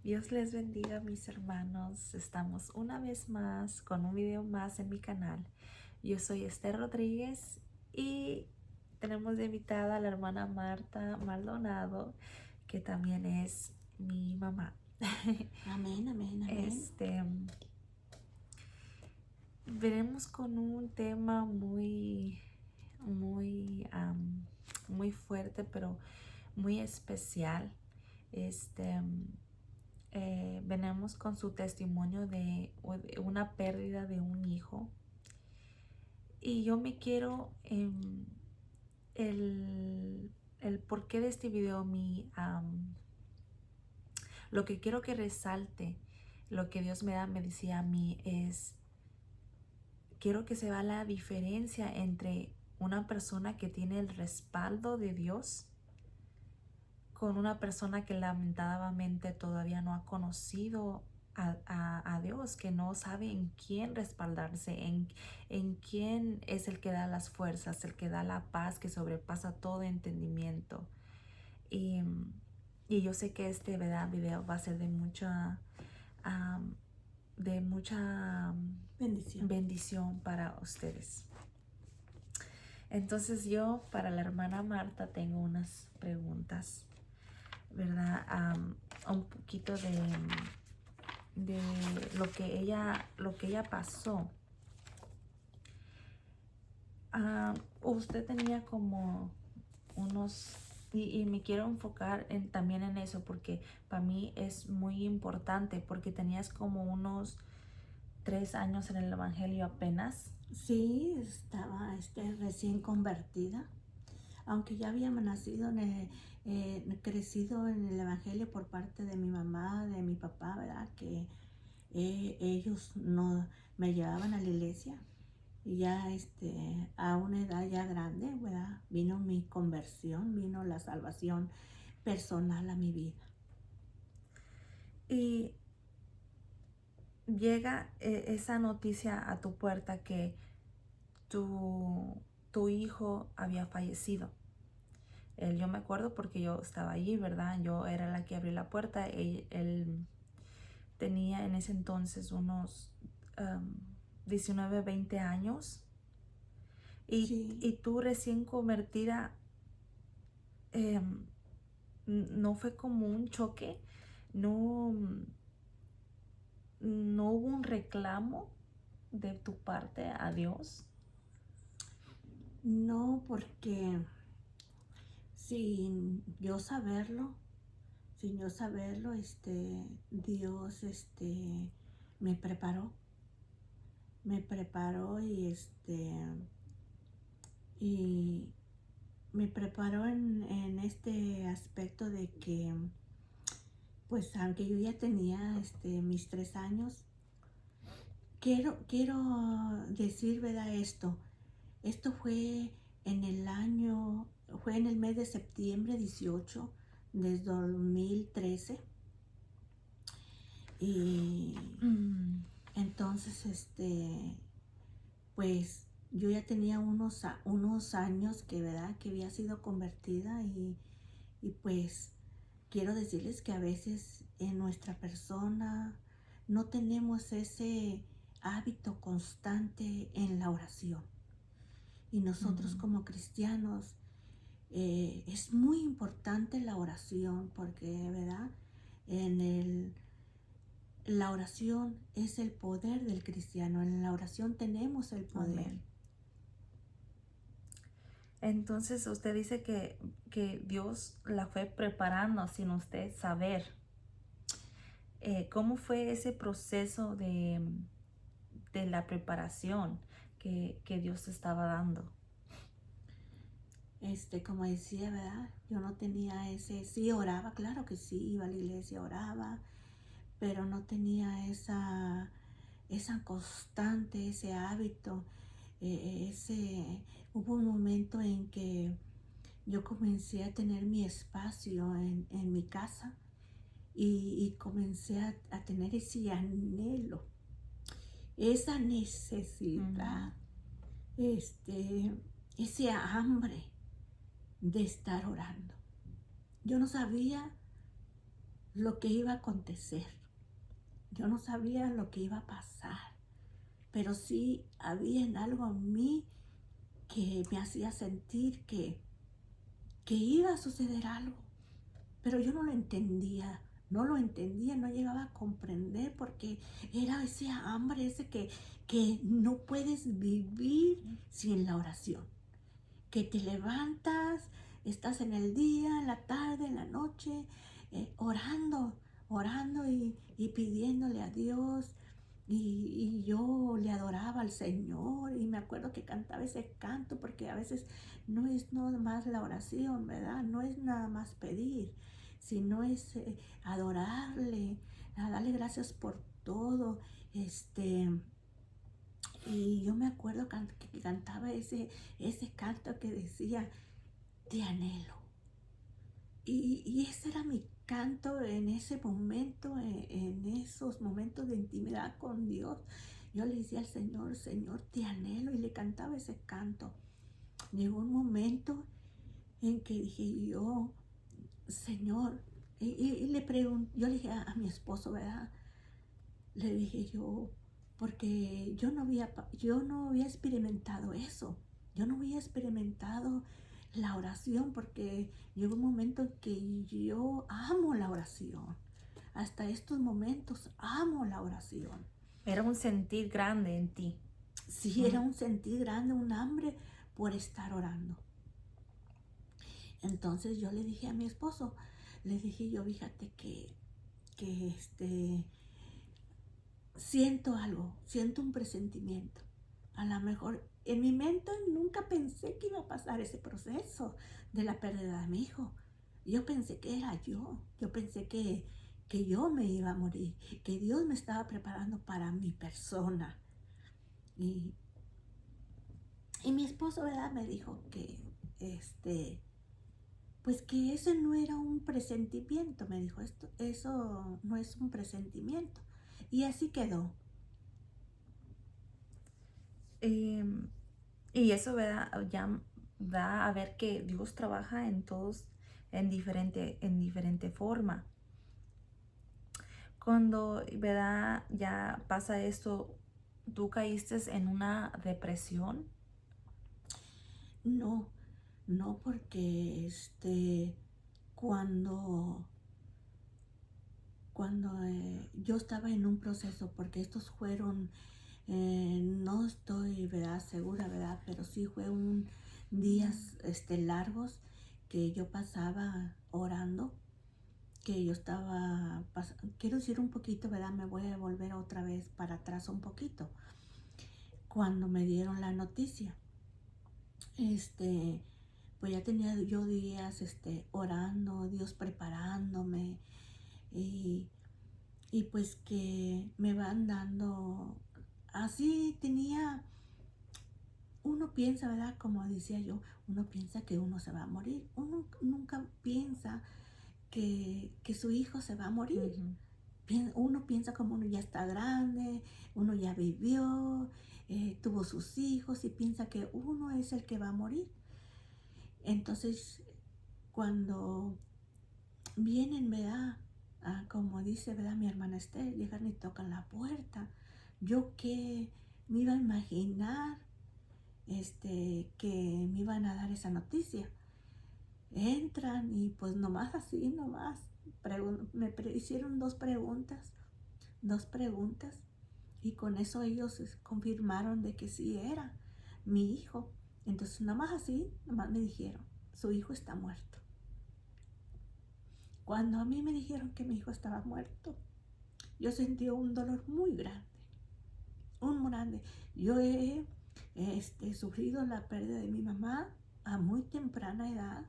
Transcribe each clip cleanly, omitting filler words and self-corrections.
Dios les bendiga, mis hermanos. Estamos una vez más con un video más en mi canal. Yo soy Esther Rodríguez y tenemos de invitada a la hermana Marta Maldonado, que también es mi mamá. Amén, amén, amén. Veremos con un tema muy fuerte, pero muy especial. Venimos con su testimonio de una pérdida de un hijo. Y yo me quiero, el porqué de este video, lo que quiero que resalte, lo que Dios me decía a mí es, quiero que se vea la diferencia entre una persona que tiene el respaldo de Dios con una persona que lamentablemente todavía no ha conocido a Dios, que no sabe en quién respaldarse, en quién es el que da las fuerzas, el que da la paz que sobrepasa todo entendimiento. Y, y yo sé que este video va a ser de mucha bendición para ustedes. Entonces yo para la hermana Marta tengo unas preguntas, ¿verdad? Un poquito de lo que ella pasó. Usted tenía como unos, y me quiero enfocar también en eso porque para mí es muy importante, porque tenías como unos 3 años en el evangelio apenas. Sí, estaba recién convertida, aunque ya había nacido, crecido en el Evangelio por parte de mi mamá, de mi papá, ¿verdad? Que ellos no me llevaban a la iglesia. Y ya a una edad ya grande, ¿verdad? Vino mi conversión, vino la salvación personal a mi vida. Y llega esa noticia a tu puerta que tu hijo había fallecido. Yo me acuerdo porque yo estaba allí, ¿verdad? Yo era la que abrió la puerta. Él tenía en ese entonces unos 19, 20 años. Sí. Y tú recién convertida, no fue como un choque, no, no hubo un reclamo de tu parte a Dios. No, porque sin yo saberlo, Dios, me preparó, me preparó y me preparó en este aspecto de que, pues, aunque yo ya tenía, mis 3 años, quiero decir, ¿verdad? Esto fue en el mes de septiembre 18 de 2013. Y entonces, pues yo ya tenía unos años que, ¿verdad? Que había sido convertida y pues quiero decirles que a veces en nuestra persona no tenemos ese hábito constante en la oración. Y nosotros como cristianos es muy importante la oración porque, ¿verdad? La oración es el poder del cristiano. En la oración tenemos el poder. Amén. Entonces usted dice que Dios la fue preparando sin usted saber. ¿Cómo fue ese proceso de la preparación que Dios estaba dando? Como decía, ¿verdad? Yo no tenía sí oraba, claro que sí, iba a la iglesia, oraba, pero no tenía esa constante, ese hábito, hubo un momento en que yo comencé a tener mi espacio en mi casa y comencé a tener ese anhelo, esa necesidad, ese hambre de estar orando. Yo no sabía lo que iba a acontecer. Yo no sabía lo que iba a pasar, pero sí había en algo en mí que me hacía sentir que iba a suceder algo, pero yo no lo entendía. No lo entendía, no llegaba a comprender porque era ese hambre, ese que no puedes vivir sin la oración. Que te levantas, estás en el día, en la tarde, en la noche, orando y pidiéndole a Dios. Y yo le adoraba al Señor y me acuerdo que cantaba ese canto porque a veces no es nada más la oración, ¿verdad? No es nada más pedir, sino es adorarle, a darle gracias por todo. Y yo me acuerdo que cantaba ese canto que decía, te anhelo. Y ese era mi canto en ese momento, en esos momentos de intimidad con Dios. Yo le decía al Señor, Señor, te anhelo, y le cantaba ese canto. Llegó un momento en que dije yo, Señor, y le pregunté, yo le dije a mi esposo, ¿verdad? Le dije yo, porque yo no había experimentado eso. Yo no había experimentado la oración porque llegó un momento en que yo amo la oración. Hasta estos momentos amo la oración. Era un sentir grande en ti. Sí, era un sentir grande, un hambre por estar orando. Entonces yo le dije a mi esposo, le dije yo, fíjate que siento algo, siento un presentimiento. A lo mejor en mi mente nunca pensé que iba a pasar ese proceso de la pérdida de mi hijo. Yo pensé que era yo pensé que yo me iba a morir, que Dios me estaba preparando para mi persona. Y, y mi esposo, ¿verdad? Me dijo que, pues que ese no era un presentimiento, me dijo, eso no es un presentimiento. Y así quedó. Y eso ya da a ver que Dios trabaja en todos en diferente forma. Cuando, ¿verdad? Ya pasa esto, ¿tú caíste en una depresión? No, no porque cuando, cuando yo estaba en un proceso, porque estos fueron, no estoy, ¿verdad? Segura, ¿verdad? Pero sí fue un días largos que yo pasaba orando, que yo estaba, quiero decir un poquito, ¿verdad? Me voy a volver otra vez para atrás un poquito. Cuando me dieron la noticia, pues ya tenía yo días orando, Dios preparándome y, y pues que me van dando, así tenía, uno piensa, ¿verdad? Como decía yo, uno piensa que uno se va a morir, uno nunca piensa que su hijo se va a morir. Uno piensa como uno ya está grande, uno ya vivió, tuvo sus hijos y piensa que uno es el que va a morir. Entonces, cuando vienen, ¿verdad? Como dice, ¿verdad? Mi hermana Esther, llegan y tocan la puerta. Yo que me iba a imaginar que me iban a dar esa noticia. Entran y pues nomás así, nomás hicieron dos preguntas y con eso ellos confirmaron de que sí era mi hijo. Entonces nomás así, nomás me dijeron, su hijo está muerto. Cuando a mí me dijeron que mi hijo estaba muerto, yo sentí un dolor muy grande, muy grande. Yo he sufrido la pérdida de mi mamá a muy temprana edad.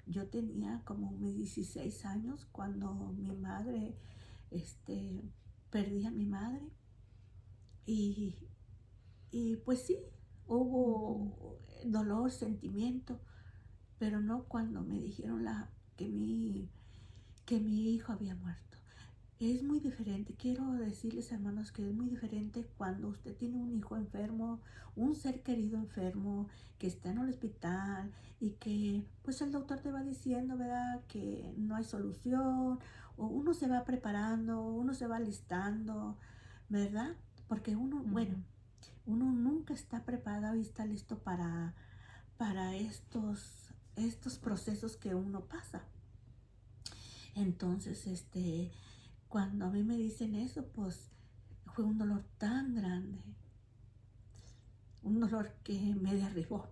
Yo tenía como mis 16 años cuando mi madre, perdí a mi madre. Y, y pues sí, hubo dolor, sentimiento, pero no cuando me dijeron que mi hijo había muerto. Es muy diferente, quiero decirles, hermanos, que es muy diferente cuando usted tiene un hijo enfermo, un ser querido enfermo, que está en el hospital y que pues el doctor te va diciendo, ¿verdad?, que no hay solución uno se va preparando, uno se va listando, ¿verdad? Porque uno, bueno, uno nunca está preparado y está listo para estos procesos que uno pasa. Entonces, cuando a mí me dicen eso, pues fue un dolor tan grande, un dolor que me derribó,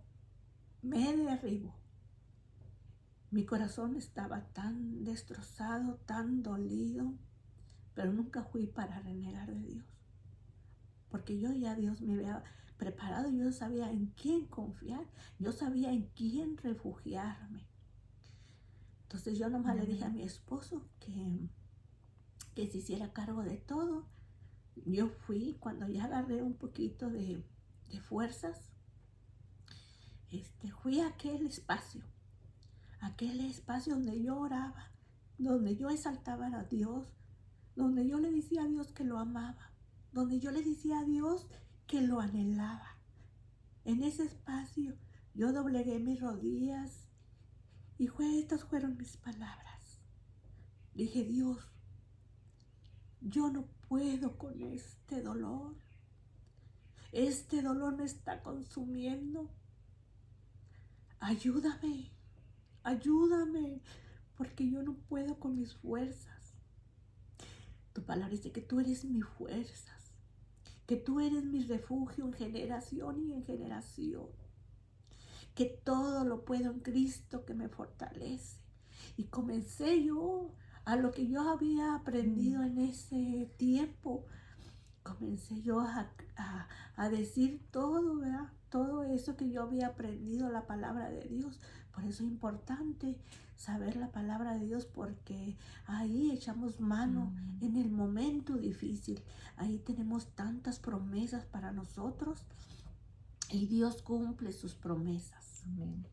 me derribó. Mi corazón estaba tan destrozado, tan dolido, pero nunca fui para renegar de Dios, porque yo ya Dios me había preparado, yo sabía en quién confiar, yo sabía en quién refugiarme. Entonces yo nomás le dije a mi esposo que se hiciera cargo de todo. Yo fui, cuando ya agarré un poquito de fuerzas, fui a aquel espacio donde yo oraba, donde yo exaltaba a Dios, donde yo le decía a Dios que lo amaba, donde yo le decía a Dios que lo anhelaba. En ese espacio yo doblegué mis rodillas y estas fueron mis palabras. Dije, Dios, yo no puedo con este dolor. Este dolor me está consumiendo. Ayúdame, ayúdame, porque yo no puedo con mis fuerzas. Tu palabra dice que tú eres mis fuerzas, que tú eres mi refugio en generación y en generación, que todo lo puedo en Cristo que me fortalece. Y comencé yo a lo que yo había aprendido en ese tiempo. Comencé yo a decir todo, ¿verdad? Todo eso que yo había aprendido, la palabra de Dios. Por eso es importante saber la palabra de Dios, porque ahí echamos mano en el momento difícil. Ahí tenemos tantas promesas para nosotros y Dios cumple sus promesas. Amén.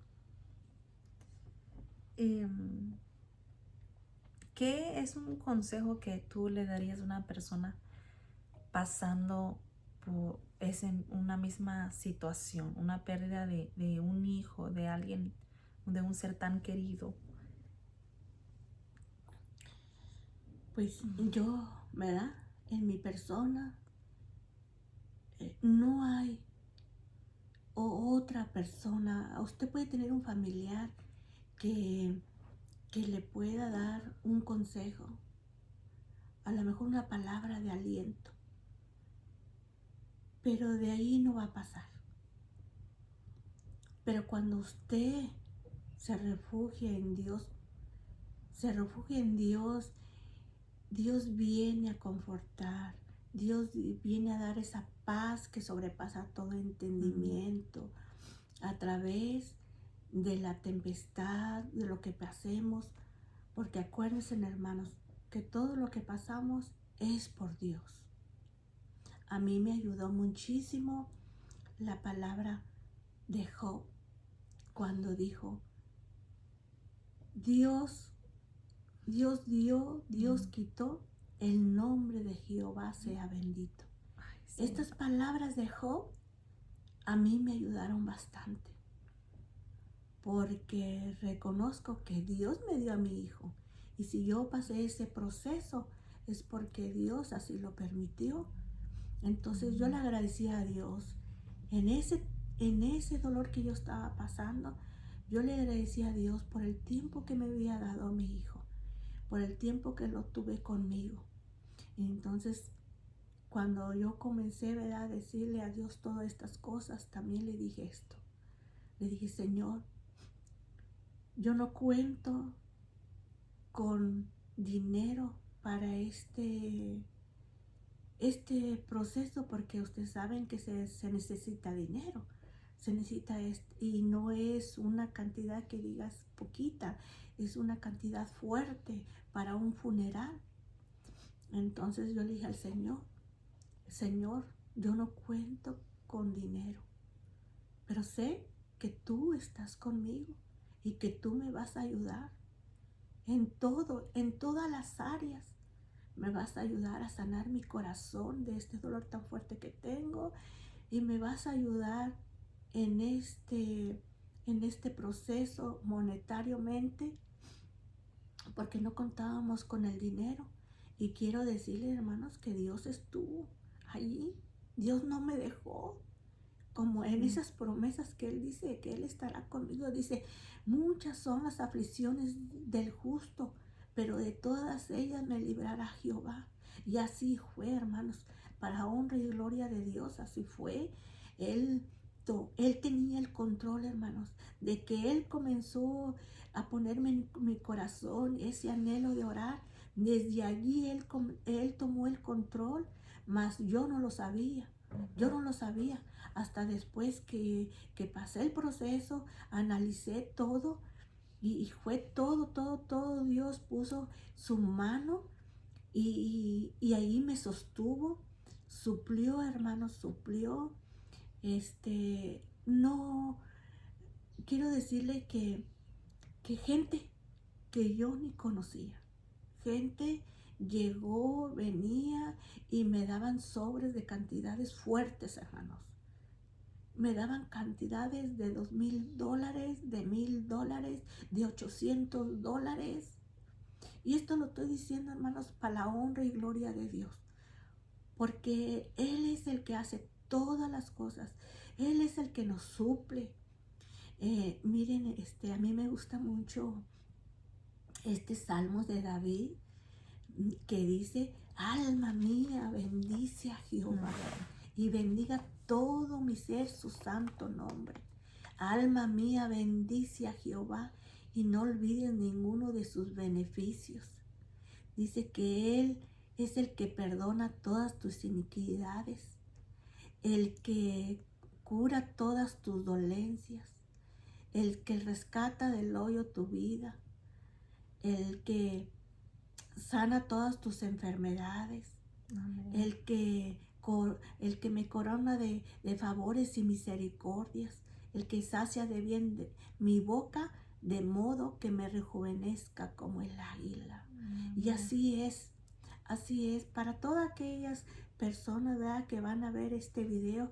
¿Qué es un consejo que tú le darías a una persona pasando por una misma situación, una pérdida de un hijo, de alguien, de un ser tan querido? Pues yo, ¿verdad? En mi persona no hay otra persona. Usted puede tener un familiar que le pueda dar un consejo, a lo mejor una palabra de aliento, pero de ahí no va a pasar. Pero cuando usted se refugia en Dios, Dios viene a confortar, Dios viene a dar esa paz que sobrepasa todo entendimiento a través de la tempestad, de lo que pasemos, porque acuérdense, hermanos, que todo lo que pasamos es por Dios. A mí me ayudó muchísimo la palabra de Job cuando dijo, Dios dio, Dios quitó, el nombre de Jehová sea bendito. Ay, sí. Estas palabras de Job a mí me ayudaron bastante, porque reconozco que Dios me dio a mi hijo, y si yo pasé ese proceso es porque Dios así lo permitió. Entonces yo le agradecía a Dios en ese dolor que yo estaba pasando. Yo le agradecía a Dios por el tiempo que me había dado a mi hijo, por el tiempo que lo tuve conmigo. Y entonces cuando yo comencé, ¿verdad?, a decirle a Dios todas estas cosas, también le dije esto. Le dije, Señor, yo no cuento con dinero para este proceso, porque ustedes saben que se necesita dinero, se necesita y no es una cantidad que digas poquita, es una cantidad fuerte para un funeral. Entonces yo le dije al Señor, yo no cuento con dinero, pero sé que tú estás conmigo y que tú me vas a ayudar en todo, en todas las áreas. Me vas a ayudar a sanar mi corazón de este dolor tan fuerte que tengo, y me vas a ayudar en este proceso monetariamente, porque no contábamos con el dinero. Y quiero decirles, hermanos, que Dios estuvo allí. Dios no me dejó. Como en esas promesas que Él dice que Él estará conmigo. Dice, muchas son las aflicciones del justo, pero de todas ellas me librará Jehová. Y así fue, hermanos, para honra y gloria de Dios, así fue. Él, él tenía el control, hermanos, de que Él comenzó a ponerme en mi corazón ese anhelo de orar. Desde allí Él tomó el control, mas yo no lo sabía. Yo no lo sabía hasta después que pasé el proceso, analicé todo y fue todo. Dios puso su mano y ahí me sostuvo, suplió, hermanos, suplió. No, quiero decirle que gente que yo ni conocía, gente llegó, venía y me daban sobres de cantidades fuertes, hermanos. Me daban cantidades de $2,000, de $1,000, de $800. Y esto lo estoy diciendo, hermanos, para la honra y gloria de Dios. Porque Él es el que hace todas las cosas. Él es el que nos suple. Miren, a mí me gusta mucho este Salmos de David que dice, alma mía, bendice a Jehová y bendiga todo mi ser su santo nombre. Alma mía, bendice a Jehová y no olvides ninguno de sus beneficios. Dice que Él es el que perdona todas tus iniquidades, el que cura todas tus dolencias, el que rescata del hoyo tu vida, el que sana todas tus enfermedades, el que me corona de favores y misericordias, el que sacia de bien mi boca, de modo que me rejuvenezca como el águila. Y así es para todas aquellas personas, ¿verdad?, que van a ver este video.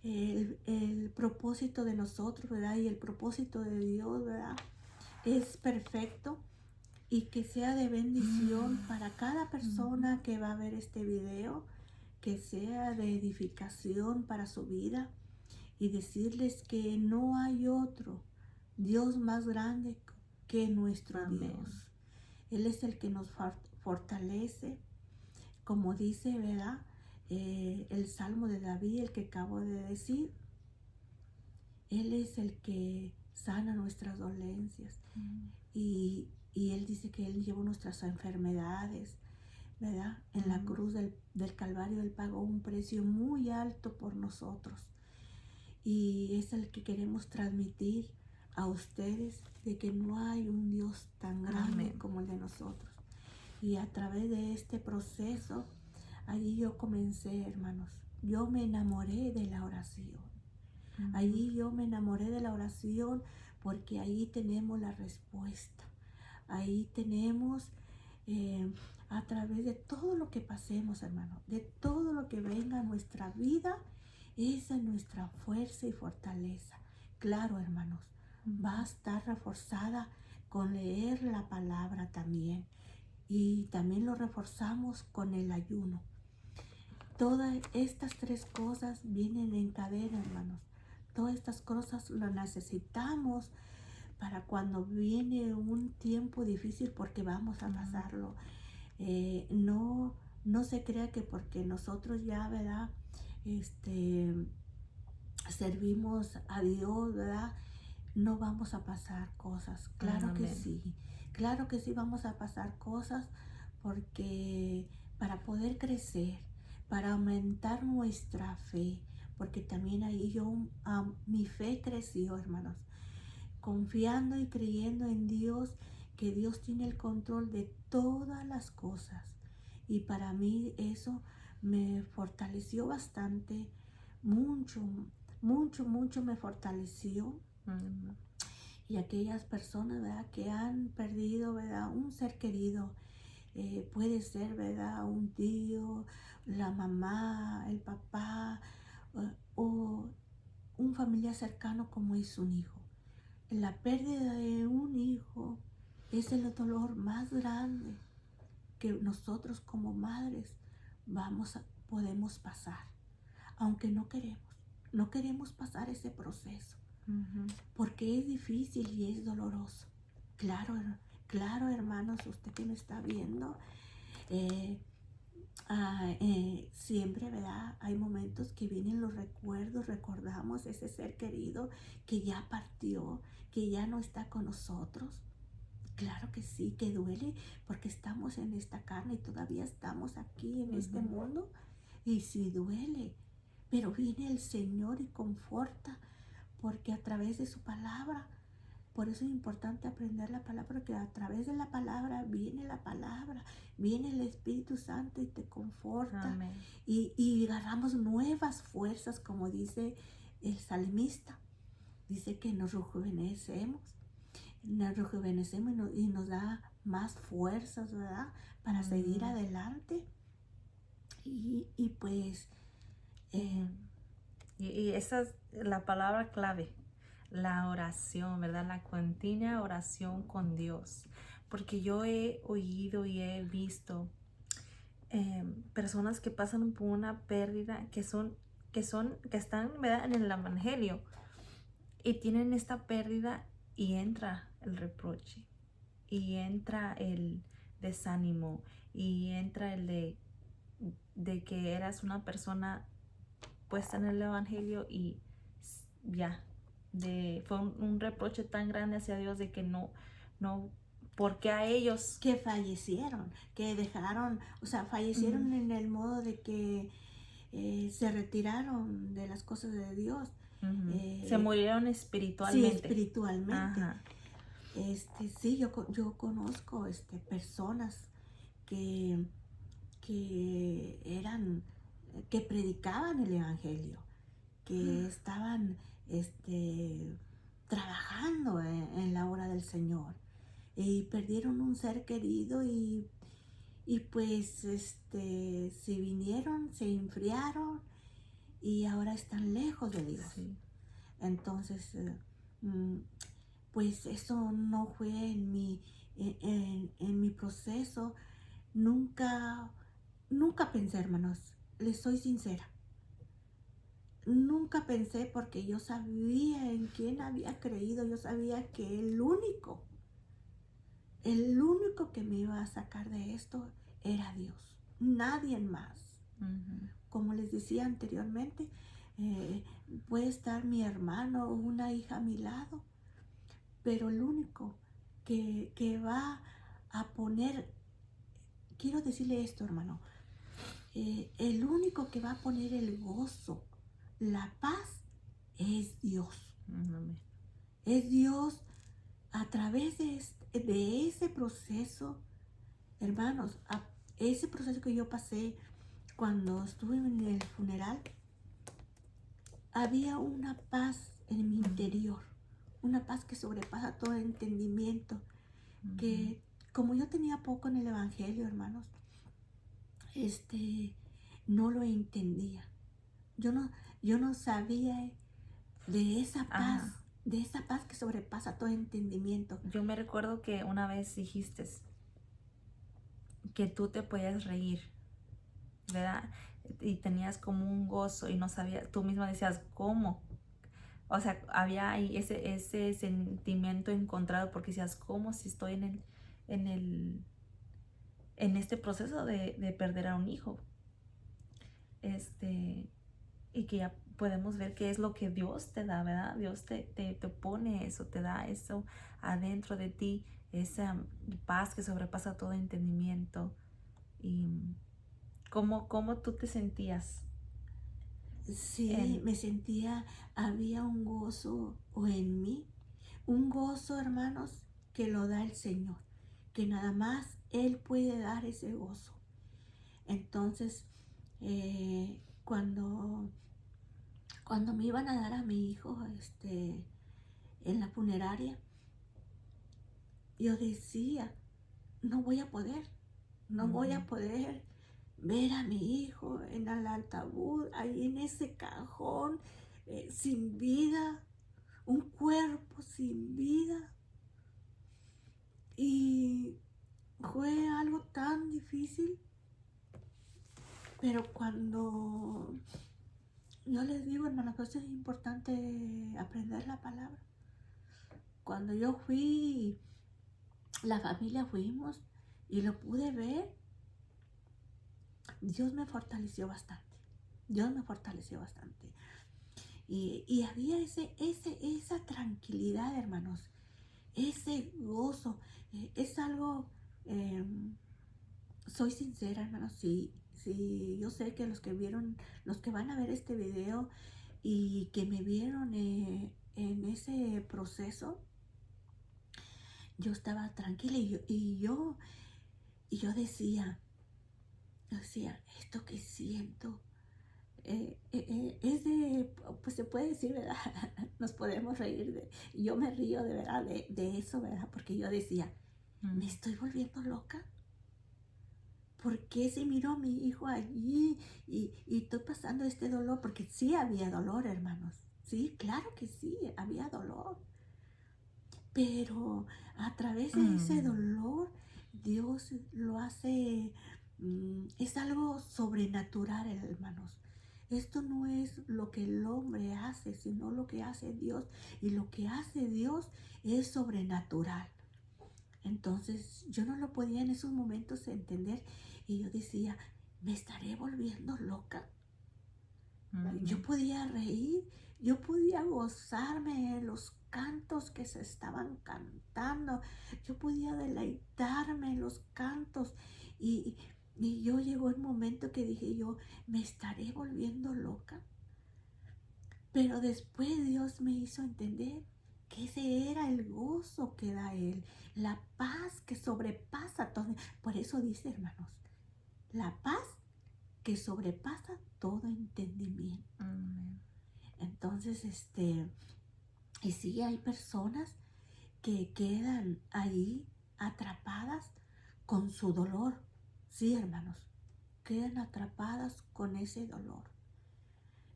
El propósito de nosotros, ¿verdad?, y el propósito de Dios, ¿verdad?, es perfecto. Y que sea de bendición para cada persona que va a ver este video, que sea de edificación para su vida y decirles que no hay otro Dios más grande que nuestro Dios. Él es el que nos fortalece, como dice, ¿verdad?, el Salmo de David, el que acabo de decir. Él es el que sana nuestras dolencias. Y Él dice que Él llevó nuestras enfermedades, ¿verdad? En la cruz del Calvario Él pagó un precio muy alto por nosotros. Y es el que queremos transmitir a ustedes, de que no hay un Dios tan grande como el de nosotros. Y a través de este proceso, allí yo comencé, hermanos. Yo me enamoré de la oración. Allí yo me enamoré de la oración porque ahí tenemos la respuesta. Ahí tenemos, a través de todo lo que pasemos, hermano, de todo lo que venga a nuestra vida, esa es nuestra fuerza y fortaleza. Claro, hermanos, va a estar reforzada con leer la palabra también. Y también lo reforzamos con el ayuno. Todas estas tres cosas vienen en cadena, hermanos. Todas estas cosas las necesitamos para cuando viene un tiempo difícil, porque vamos a pasarlo. No se crea que porque nosotros ya, ¿verdad?, servimos a Dios, ¿verdad?, no vamos a pasar cosas. Claro que sí. Claro que sí vamos a pasar cosas, porque para poder crecer, para aumentar nuestra fe, porque también ahí mi fe creció, hermanos, confiando y creyendo en Dios, que Dios tiene el control de todas las cosas. Y para mí eso me fortaleció bastante, mucho me fortaleció. Y aquellas personas, ¿verdad?, que han perdido, ¿verdad?, un ser querido, puede ser, ¿verdad?, un tío, la mamá, el papá, o un familiar cercano como es un hijo. La pérdida de un hijo es el dolor más grande que nosotros como madres podemos pasar, aunque no queremos pasar ese proceso, porque es difícil y es doloroso. Claro, claro, hermanos, usted que me está viendo, siempre, ¿verdad? Hay momentos que vienen los recuerdos, recordamos ese ser querido que ya partió, que ya no está con nosotros. Claro que sí, que duele, porque estamos en esta carne y todavía estamos aquí en este mundo, y sí duele, pero viene el Señor y conforta, porque a través de su palabra, por eso es importante aprender la palabra, porque a través de la palabra, viene el Espíritu Santo y te conforta. Amén. Y agarramos nuevas fuerzas, como dice el salmista. Dice que nos rejuvenecemos y nos da más fuerzas, ¿verdad? Para seguir adelante. Y pues... Y esa es la palabra clave, la oración, ¿verdad? La continua oración con Dios. Porque yo he oído y he visto personas que pasan por una pérdida que están, ¿verdad?, en el evangelio y tienen esta pérdida y entra el reproche y entra el desánimo y entra el de que eras una persona puesta en el evangelio y ya, fue un reproche tan grande hacia Dios de que no, porque a ellos que fallecieron, que dejaron, o sea, fallecieron en el modo de que se retiraron de las cosas de Dios. Se murieron espiritualmente. Sí, espiritualmente. Ajá. Sí, yo conozco personas que que predicaban el evangelio, que estaban trabajando en la obra del Señor, y perdieron un ser querido y pues se vinieron, se enfriaron y ahora están lejos de Dios. Sí. Entonces, pues eso no fue en mi proceso. Nunca pensé, hermanos, les soy sincera. Nunca pensé, porque yo sabía en quién había creído. Yo sabía que el único que me iba a sacar de esto era Dios, nadie más. Como les decía anteriormente, puede estar mi hermano o una hija a mi lado, pero el único que va a poner, quiero decirle esto, hermano, el único que va a poner el gozo, la paz, es Dios. Es Dios. A través de ese proceso, hermanos, ese proceso que yo pasé cuando estuve en el funeral, había una paz en mi interior, una paz que sobrepasa todo entendimiento, que como yo tenía poco en el evangelio, hermanos, no lo entendía. Yo no sabía de esa paz. Ajá. De esa paz que sobrepasa todo entendimiento. Yo me recuerdo que una vez dijiste que tú te podías reír, ¿verdad? Y tenías como un gozo y no sabías, tú misma decías, ¿cómo? O sea, había ahí ese sentimiento encontrado, porque decías, ¿cómo si estoy en este proceso de perder a un hijo? Y que ya podemos ver qué es lo que Dios te da, ¿verdad? Dios te pone eso, te da eso adentro de ti, esa paz que sobrepasa todo entendimiento. Y ¿cómo tú te sentías? Sí, me sentía, había un gozo en mí, un gozo, hermanos, que lo da el Señor, que nada más Él puede dar ese gozo. Entonces, cuando me iban a dar a mi hijo en la funeraria, yo decía, no voy a poder ver a mi hijo en el ataúd, ahí en ese cajón, sin vida, un cuerpo sin vida. Y fue algo tan difícil, pero cuando yo les digo, hermanos, pues es importante aprender la palabra. Cuando yo fui, la familia fuimos y lo pude ver, Dios me fortaleció bastante. Dios me fortaleció bastante. Y había esa tranquilidad, hermanos, ese gozo. Es algo, eh, soy sincera, hermanos, si yo sé que los que vieron, los que van a ver este video y que me vieron en ese proceso, yo estaba tranquila y yo decía, esto que siento es de, pues se puede decir, ¿verdad? Nos podemos reír yo me río de verdad de eso, ¿verdad? Porque yo decía, ¿me estoy volviendo loca? ¿Por qué si miro a mi hijo allí y estoy pasando este dolor? Porque sí había dolor, hermanos. Sí, claro que sí, había dolor. Pero a través de ese dolor, Dios lo hace, es algo sobrenatural, hermanos. Esto no es lo que el hombre hace, sino lo que hace Dios. Y lo que hace Dios es sobrenatural. Entonces yo no lo podía en esos momentos entender. Y yo decía, ¿me estaré volviendo loca? Yo podía reír, yo podía gozarme en los cantos que se estaban cantando, yo podía deleitarme en los cantos y, y yo llegó el momento que dije yo, ¿me estaré volviendo loca? Pero después Dios me hizo entender que ese era el gozo que da Él, la paz que sobrepasa todo. Por eso dice, hermanos, la paz que sobrepasa todo entendimiento. Entonces, y sí hay personas que quedan ahí atrapadas con su dolor. Sí, hermanos, quedan atrapadas con ese dolor.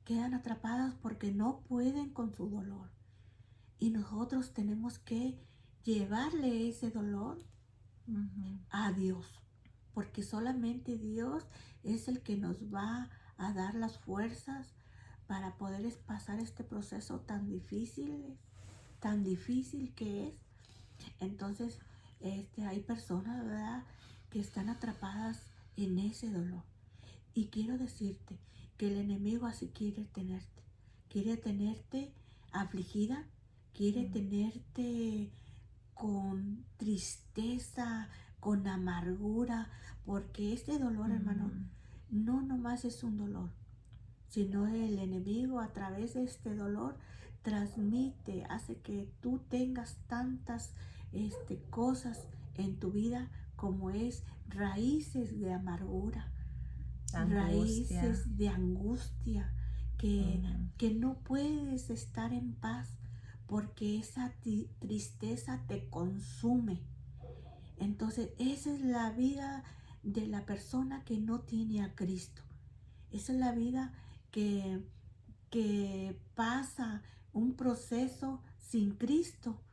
Quedan atrapadas porque no pueden con su dolor. Y nosotros tenemos que llevarle ese dolor a Dios. Porque solamente Dios es el que nos va a dar las fuerzas para poder pasar este proceso tan difícil que es. Entonces, hay personas, ¿verdad?, que están atrapadas en ese dolor. Y quiero decirte que el enemigo así quiere tenerte afligida, quiere tenerte con tristeza, con amargura, porque este dolor, hermano, no nomás es un dolor, sino el enemigo a través de este dolor transmite, hace que tú tengas tantas cosas en tu vida como es raíces de amargura, raíces de angustia, que no puedes estar en paz porque esa tristeza te consume. Entonces esa es la vida de la persona que no tiene a Cristo. Esa es la vida que pasa un proceso sin Cristo.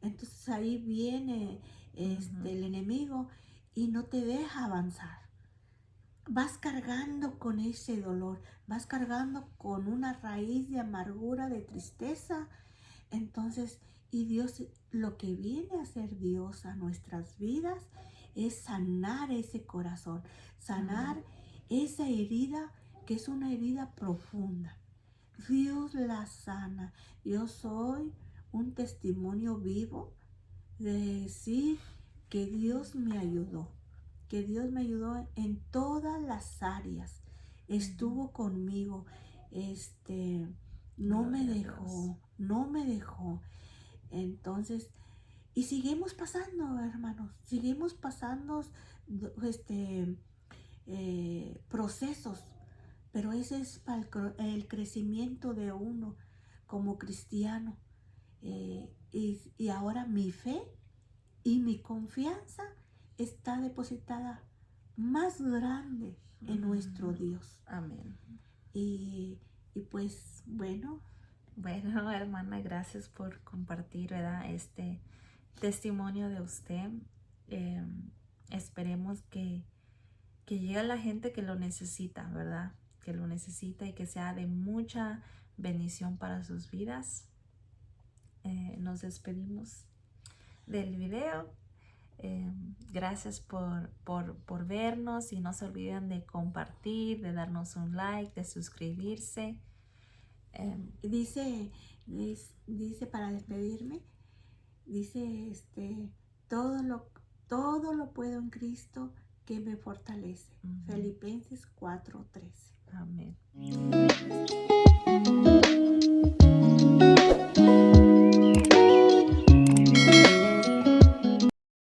Entonces ahí viene el enemigo y no te deja avanzar. Vas cargando con ese dolor, vas cargando con una raíz de amargura, de tristeza. Entonces, y Dios, lo que viene a hacer Dios a nuestras vidas es sanar ese corazón, sanar esa herida que es una herida profunda. Dios la sana. Yo soy un testimonio vivo de decir que Dios me ayudó, en todas las áreas. Estuvo conmigo, no me dejó. Entonces, y seguimos pasando, hermanos, seguimos pasando procesos, pero ese es para el crecimiento de uno como cristiano. Y ahora mi fe y mi confianza está depositada más grande en nuestro Dios. Amén. Y pues bueno. Bueno, hermana, gracias por compartir, ¿verdad?, este testimonio de usted. esperemos que llegue a la gente que lo necesita, ¿verdad? Que lo necesita y que sea de mucha bendición para sus vidas. Nos despedimos del video. Gracias por vernos y no se olviden de compartir, de darnos un like, de suscribirse. Dice para despedirme, dice todo lo puedo en Cristo que me fortalece. Filipenses 4:13. Amén.